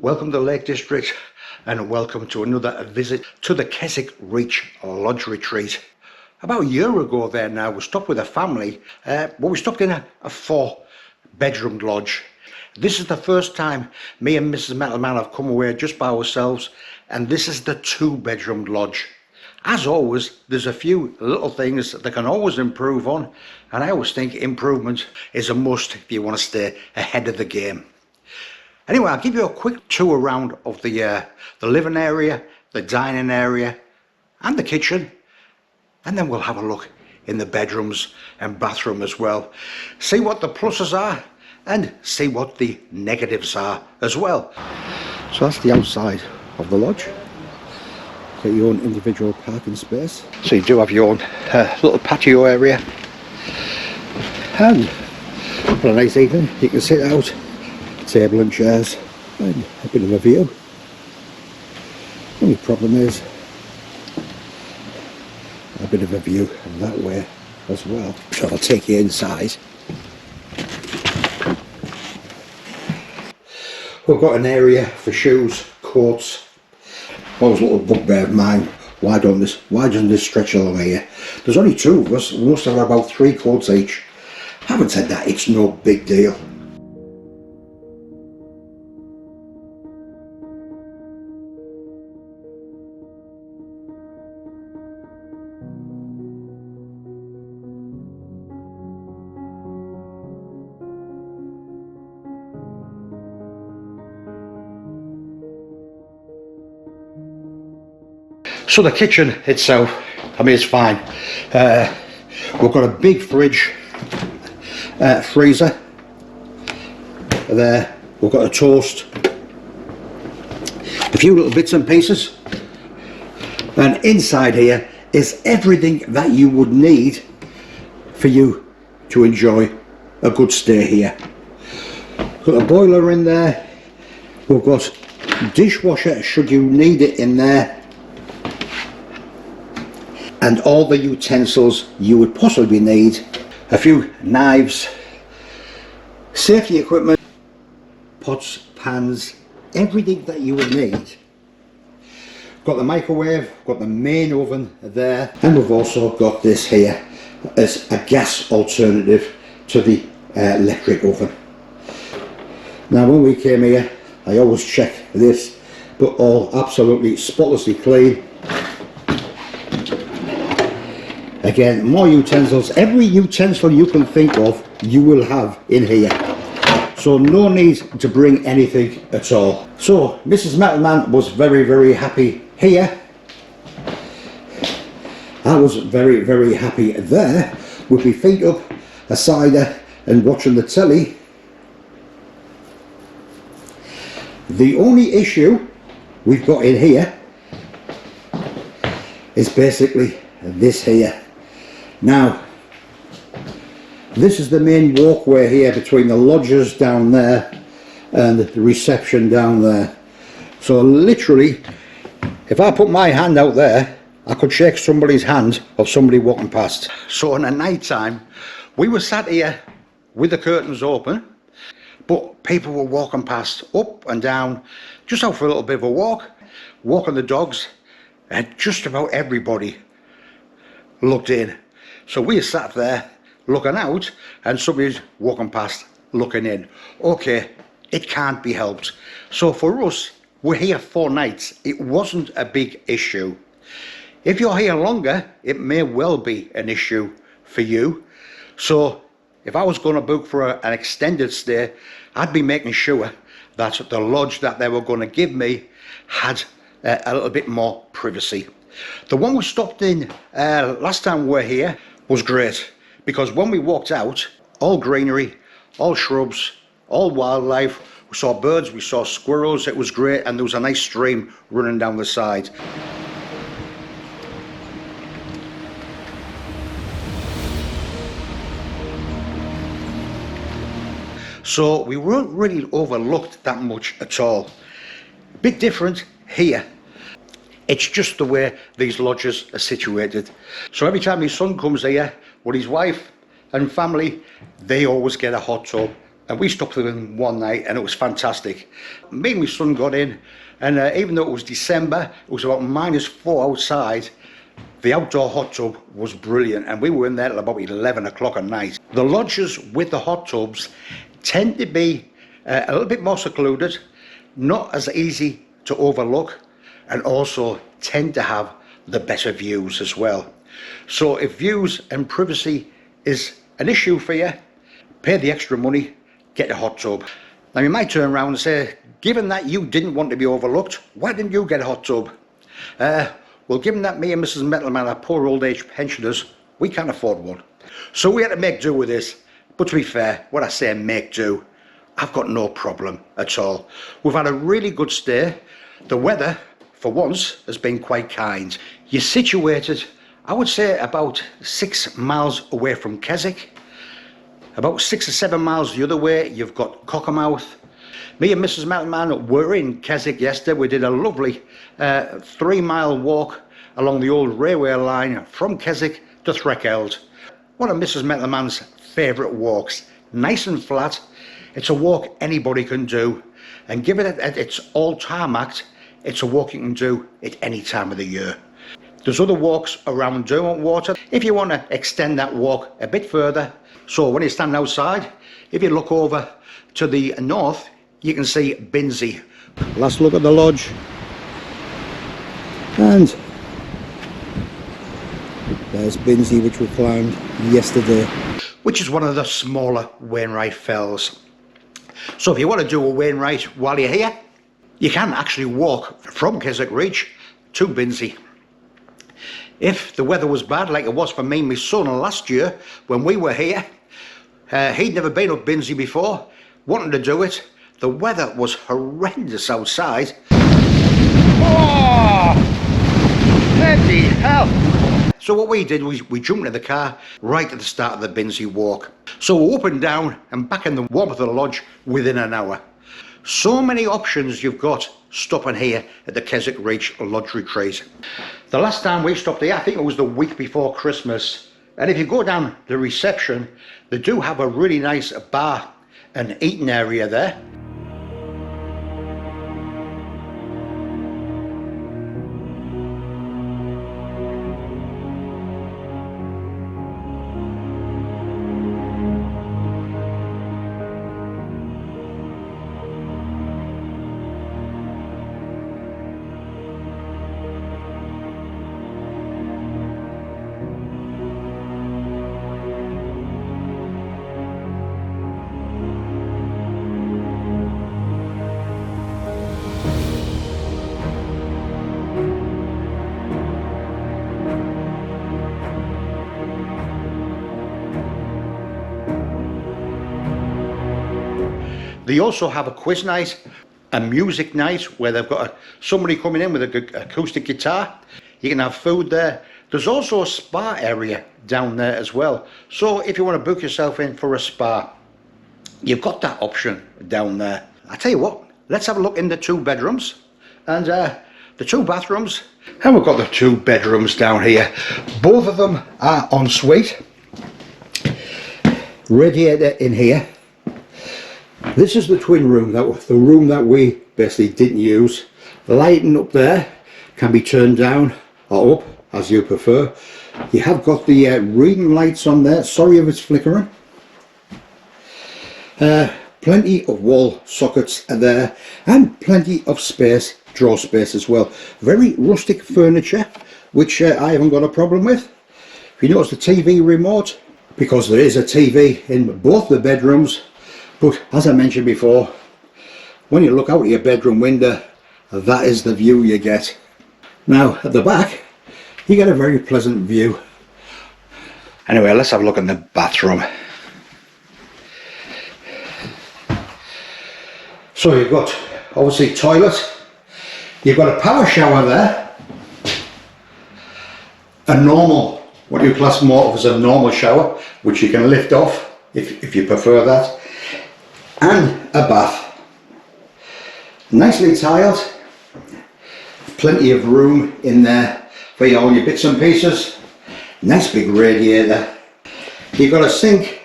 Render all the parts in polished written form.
Welcome to the Lake District and welcome to another visit to the Keswick Reach Lodge Retreat. About a year ago there now, we stopped with a family, we stopped in a 4-bedroom lodge. This is the first time me and Mrs. Metalman have come away just by ourselves, and this is the 2-bedroom lodge. As always, there's a few little things that can always improve on, and I always think improvement is a must if you want to stay ahead of the game. Anyway, I'll give you a quick tour around of the living area, the dining area and the kitchen, and then we'll have a look in the bedrooms and bathroom as well. See what the pluses are and see what the negatives are as well. So that's the outside of the lodge. Got your own individual parking space. So you do have your own little patio area. And for a nice evening, you can sit out, table and chairs, and a bit of a view. Only problem is a bit of a view that way as well. So I'll take you inside. We've got an area for shoes, coats. Always a little bugbear of mine. Why doesn't this stretch all the way here? There's only 2 of us. We must have about 3 coats each. Having said that, it's no big deal. So the kitchen itself, I mean, it's fine. We've got a big fridge, freezer there. We've got a toast, a few little bits and pieces, and inside here is everything that you would need for you to enjoy a good stay here. Got a boiler in there. We've got dishwasher should you need it in there, and all the utensils you would possibly need. A few knives, safety equipment, pots, pans, everything that you would need. Got the microwave, got the main oven there, and we've also got this here as a gas alternative to the electric oven. Now when we came here, I always check this, but all absolutely spotlessly clean. Again, more utensils. Every utensil you can think of, you will have in here. So no need to bring anything at all. So Mrs. Metalman was very, very happy here. I was very, very happy there with my feet up, a cider and watching the telly. The only issue we've got in here is basically this here. Now, this is the main walkway here between the lodges down there and the reception down there. So literally, if I put my hand out there, I could shake somebody's hand of somebody walking past. So in the night time, we were sat here with the curtains open, but people were walking past up and down, just out for a little bit of a walk, walking the dogs, and just about everybody looked in. So we sat there looking out and somebody's walking past looking in. Okay, it can't be helped. So for us, we're here 4 nights. It wasn't a big issue. If you're here longer, it may well be an issue for you. So if I was going to book for an extended stay, I'd be making sure that the lodge that they were going to give me had a little bit more privacy. The one we stopped in last time we were here was great, because when we walked out, all greenery, all shrubs, all wildlife. We saw birds, we saw squirrels. It was great, and there was a nice stream running down the side. So we weren't really overlooked that much at all. Bit different here. It's just the way these lodges are situated. So every time his son comes here with his wife and family, they always get a hot tub and we stopped there in one night, and it was fantastic. Me and my son got in, and even though it was December, it was about -4 outside. The outdoor hot tub was brilliant, and we were in there at about 11 o'clock at night. The lodges with the hot tubs tend to be a little bit more secluded, not as easy to overlook, and also tend to have the better views as well. So if views and privacy is an issue for you, pay the extra money, get a hot tub. Now you might turn around and say, given that you didn't want to be overlooked, why didn't you get a hot tub? Well, given that me and Mrs. Metalman are poor old age pensioners, we can't afford one. So we had to make do with this. But to be fair, when I say make do, I've got no problem at all. We've had a really good stay. The weather, for once, has been quite kind. You're situated, I would say, about 6 miles away from Keswick. About 6 or 7 miles the other way, you've got Cockermouth. Me and Mrs. Metalman were in Keswick yesterday. We did a lovely 3-mile walk along the old railway line from Keswick to Exiled. One of Mrs. Metalman's favourite walks. Nice and flat. It's a walk anybody can do. And given it it's all tarmacked, it's a walk you can do at any time of the year. There's other walks around Derwentwater if you want to extend that walk a bit further. So when you stand outside, if you look over to the north, you can see Beny. Last look at the lodge, and there's Beny, which we climbed yesterday, which is one of the smaller Wainwright fells. So if you want to do a Wainwright while you're here, you can actually walk from Keswick Reach to Beny. If the weather was bad, like it was for me and my son last year when we were here, he'd never been up Beny before, wanted to do it. The weather was horrendous outside. Oh, bloody hell. So what we did was we jumped in the car right at the start of the Beny walk. So up and down and back in the warmth of the lodge within an hour. So many options you've got stopping here at the Keswick Reach Lodge Retreat. The last time we stopped here, I think it was the week before Christmas. And if you go down the reception, they do have a really nice bar and eating area there. They also have a quiz night, a music night where they've got somebody coming in with an acoustic guitar. You can have food there. There's also a spa area down there as well. So if you want to book yourself in for a spa, you've got that option down there. I tell you what, let's have a look in the 2 bedrooms and the 2 bathrooms. And we've got the 2 bedrooms down here. Both of them are en suite. Radiator in here. This is the twin room, the room that we basically didn't use. The lighting up there can be turned down or up, as you prefer. You have got the reading lights on there. Sorry if it's flickering. Plenty of wall sockets are there, and plenty of space, drawer space as well. Very rustic furniture, which I haven't got a problem with. If you notice the TV remote, because there is a TV in both the bedrooms. But as I mentioned before, when you look out of your bedroom window, that is the view you get. Now at the back, you get a very pleasant view. Anyway, let's have a look in the bathroom. So you've got obviously toilet, you've got a power shower there, a normal, what you class more of as a normal shower, which you can lift off if you prefer that. And a bath, nicely tiled, plenty of room in there for all your bits and pieces. Nice big radiator. You've got a sink,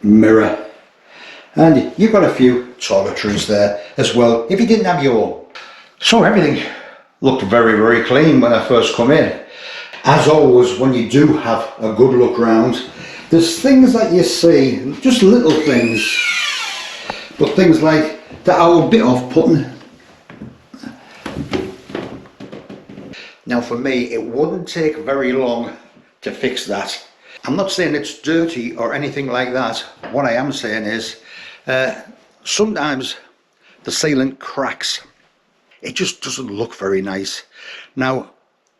mirror, And you've got a few toiletries there as well if you didn't have your own. So everything looked very, very clean when I first come in. As always, when you do have a good look round, there's things that you see, just little things, but things like that are a bit off-putting. Now for me, it wouldn't take very long to fix that. I'm not saying it's dirty or anything like that. What I am saying is, sometimes the ceiling cracks. It just doesn't look very nice. Now,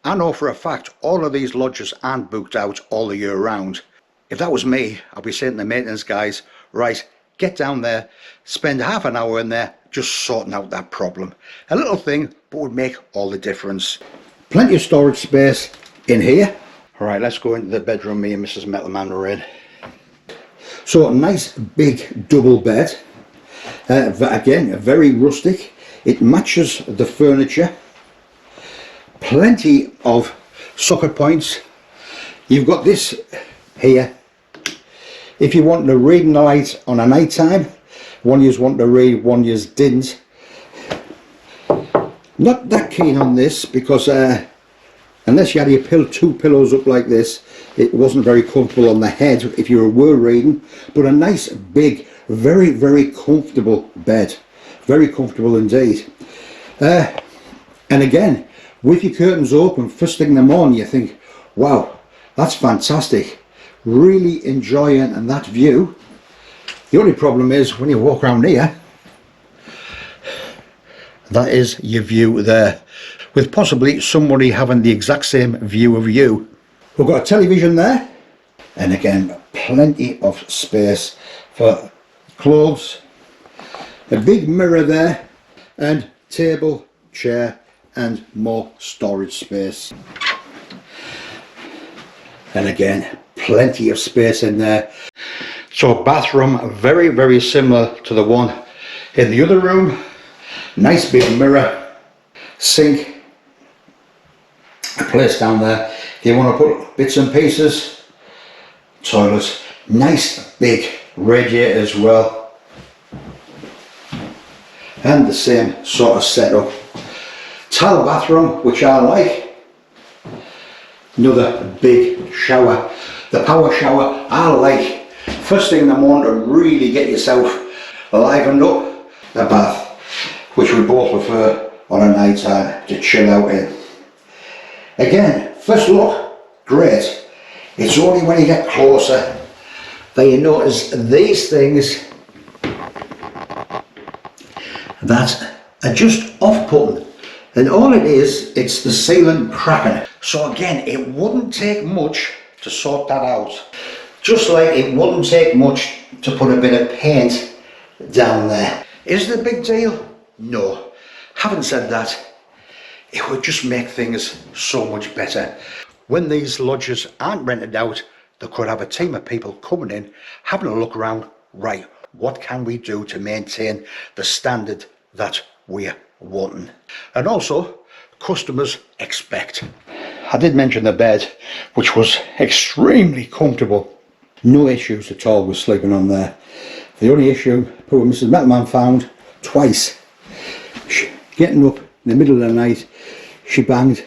I know for a fact all of these lodges aren't booked out all the year round. If that was me, I'd be saying to the maintenance guys, right, get down there, spend half an hour in there just sorting out that problem. A little thing, but would make all the difference. Plenty of storage space in here. All right, let's go into the bedroom me and Mrs. Metalman are in. So a nice big double bed. Again, very rustic. It matches the furniture. Plenty of socket points. You've got this here. If you want to read in the light on a night time, one you want to read, one you didn't. Not that keen on this because unless you had your two pillows up like this, it wasn't very comfortable on the head if you were reading. But a nice big, very, very comfortable bed. Very comfortable indeed. And again, with your curtains open first thing in the morning, you think, wow, that's fantastic. Really enjoying that view. The only problem is when you walk around here, that is your view there, with possibly somebody having the exact same view of you. We've got a television there, and again, plenty of space for clothes. A big mirror there, and table, chair, and more storage space. And again, plenty of space in there. So bathroom, very, very similar to the one in the other room. Nice big mirror, sink, a place down there if you want to put bits and pieces. Toilet, nice big radiator as well. And the same sort of setup. Tile bathroom, which I like. Another big shower. The power shower I like. First thing in the morning to really get yourself livened up. The bath, which we both prefer on a night time to chill out in. Again, first look, great. It's only when you get closer that you notice these things that are just off-putting. And all it is, it's the ceiling cracking. So again, it wouldn't take much to sort that out. Just like it wouldn't take much to put a bit of paint down there. Is it a big deal? No. Having said that, it would just make things so much better. When these lodges aren't rented out, they could have a team of people coming in, having a look around, right, what can we do to maintain the standard that we're wanting? And also, customers expect. I did mention the bed, which was extremely comfortable. No issues at all with sleeping on there. The only issue poor Mrs. Metalman found twice. Getting up in the middle of the night, she banged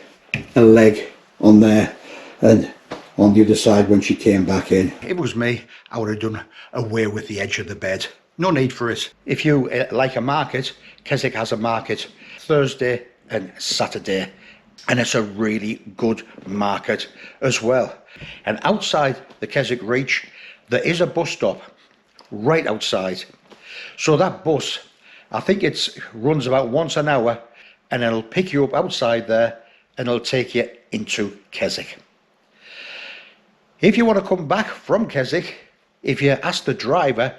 a leg on there and on the other side when she came back in. If it was me, I would have done away with the edge of the bed. No need for it. If you like a market, Keswick has a market Thursday and Saturday, and it's a really good market as well. And outside the Keswick Reach, there is a bus stop right outside. So that bus, I think it runs about once an hour, and it'll pick you up outside there and it'll take you into Keswick. If you want to come back from Keswick, if you ask the driver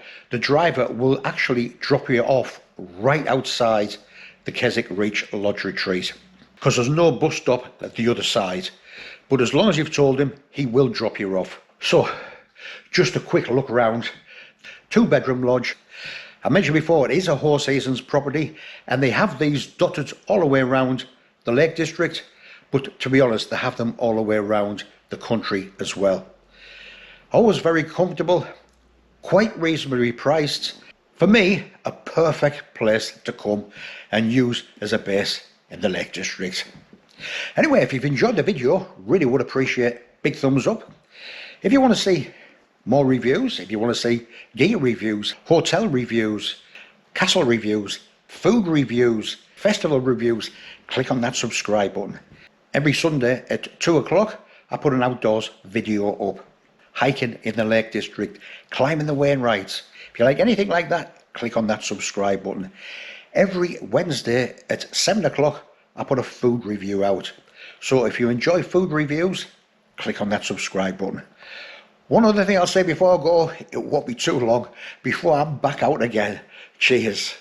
will actually drop you off right outside the Keswick Reach Lodge Retreat, because there's no bus stop at the other side. But as long as you've told him, he will drop you off. So, just a quick look around. 2-bedroom lodge. I mentioned before, it is a Four Seasons property, and they have these dotted all the way around the Lake District, but to be honest, they have them all the way around the country as well. Always very comfortable, quite reasonably priced. For me, a perfect place to come and use as a base in the Lake District. Anyway, if you've enjoyed the video, really would appreciate big thumbs up. If you want to see more reviews, if you want to see gear reviews, hotel reviews, castle reviews, food reviews, festival reviews, click on that subscribe button. Every Sunday at 2 o'clock, I put an outdoors video up. Hiking in the Lake District, climbing the Wainwrights. If you like anything like that, click on that subscribe button. Every Wednesday at 7 o'clock, I put a food review out. So if you enjoy food reviews, click on that subscribe button. One other thing I'll say before I go, it won't be too long, before I'm back out again. Cheers.